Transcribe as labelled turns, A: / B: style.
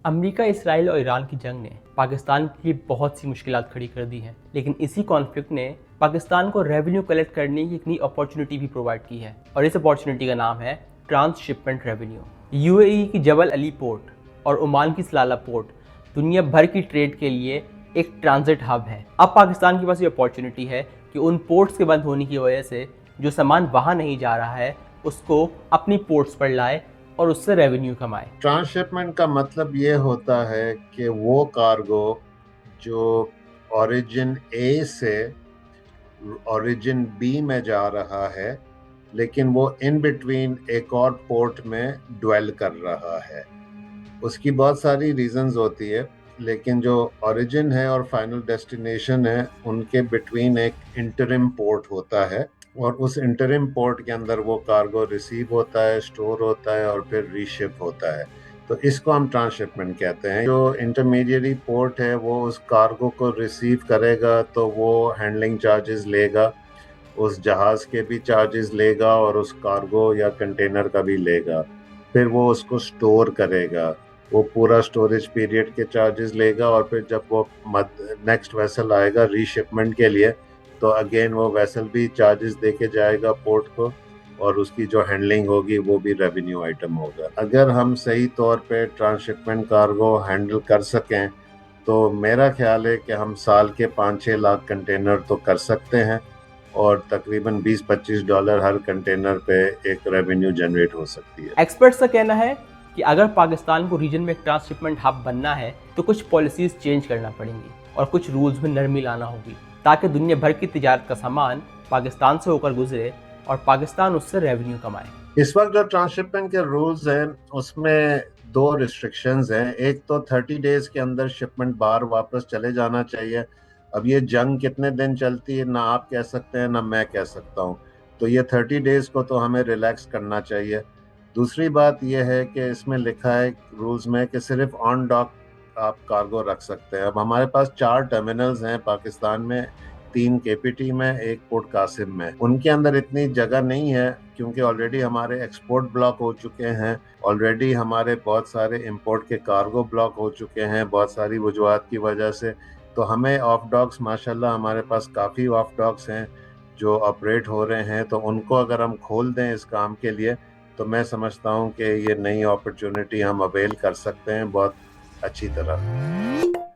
A: America, Israel और Iran की जंग ने पाकिस्तान के लिए बहुत सी मुश्किलात खड़ी कर दी हैं, लेकिन इसी कॉन्फ्लिक्ट ने पाकिस्तान को रेवेन्यू कलेक्ट करने की एक नई अपॉर्चुनिटी भी प्रोवाइड की है और इस अपॉर्चुनिटी का नाम है ट्रांसशिपमेंट रेवेन्यू। यूएई की जबल अली पोर्ट और ओमान की सलाला पोर्ट दुनिया भर की ट्रेड के लिए एक ट्रांजिट हब है। अब पाकिस्तान के पास ये अपॉर्चुनिटी है कि उन पोर्ट्स के बंद होने की वजह से जो सामान वहाँ नहीं जा रहा है उसको अपनी पोर्ट्स पर लाए और उससे रेवेन्यू कमाए।
B: ट्रांसशिपमेंट का मतलब ये होता है कि वो कार्गो जो ओरिजिन ए से ओरिजिन बी में जा रहा है, लेकिन वो इन बिटवीन एक और पोर्ट में ड्वेल कर रहा है, उसकी बहुत सारी रीजंस होती है, लेकिन जो ओरिजिन है और फाइनल डेस्टिनेशन है उनके बिटवीन एक इंटरिम पोर्ट होता है और उस इंटरिम पोर्ट के अंदर वो कार्गो रिसीव होता है, स्टोर होता है और फिर रीशिप होता है। तो इसको हम ट्रांसशिपमेंट कहते हैं। जो इंटरमीडिएरी पोर्ट है वो उस कार्गो को रिसीव करेगा तो वो हैंडलिंग चार्जेस लेगा, उस जहाज के भी चार्जेस लेगा और उस कार्गो या कंटेनर का भी लेगा। फिर वो उसको स्टोर करेगा, वो पूरा स्टोरेज पीरियड के चार्जेस लेगा और फिर जब वो नेक्स्ट वेसल आएगा रीशिपमेंट के लिए तो अगेन वो वेसल भी चार्जेस दे के जाएगा पोर्ट को और उसकी जो हैंडलिंग होगी वो भी रेवेन्यू आइटम होगा। अगर हम सही तौर पे ट्रांसशिपमेंट कार्गो हैंडल कर सकें तो मेरा ख्याल है कि हम साल के 5-6 लाख कंटेनर तो कर सकते हैं और तकरीबन $20-25 हर कंटेनर पे एक रेवेन्यू जनरेट हो सकती है।
A: एक्सपर्ट्स का कहना है कि अगर पाकिस्तान को रीजन में एक ट्रांसशिपमेंट हब बनना है तो कुछ पॉलिसीज चेंज करना पड़ेंगी और कुछ रूल्स में नरमी लाना होगी ताकि दुनिया भर की तिजारत का सामान पाकिस्तान से होकर गुजरे और पाकिस्तान उससे रेवेन्यू कमाए।
B: इस वक्त जो ट्रांसशिपमेंट के रूल्स हैं उसमें दो रिस्ट्रिक्शंस हैं। एक तो 30 डेज के अंदर शिपमेंट बाहर वापस चले जाना चाहिए। अब ये जंग कितने दिन चलती है ना आप कह सकते हैं ना मैं कह सकता हूँ, तो ये 30 डेज को तो हमें रिलैक्स करना चाहिए। दूसरी बात यह है कि इसमें लिखा है रूल्स में कि सिर्फ ऑन डॉक आप कार्गो रख सकते हैं। अब हमारे पास 4 टर्मिनल्स हैं पाकिस्तान में, 3 केपीटी में, 1 पोर्ट कासिम में। उनके अंदर इतनी जगह नहीं है क्योंकि ऑलरेडी हमारे एक्सपोर्ट ब्लॉक हो चुके हैं, ऑलरेडी हमारे बहुत सारे इंपोर्ट के कार्गो ब्लॉक हो चुके हैं बहुत सारी वजूहात की वजह से। तो हमें ऑफ डॉक्स माशाल्लाह हमारे पास काफ़ी ऑफ डॉक्स हैं जो ऑपरेट हो रहे हैं, तो उनको अगर हम खोल दें इस काम के लिए तो मैं समझता हूँ कि ये नई अपॉर्चुनिटी हम अवेल कर सकते हैं बहुत अच्छी तरह।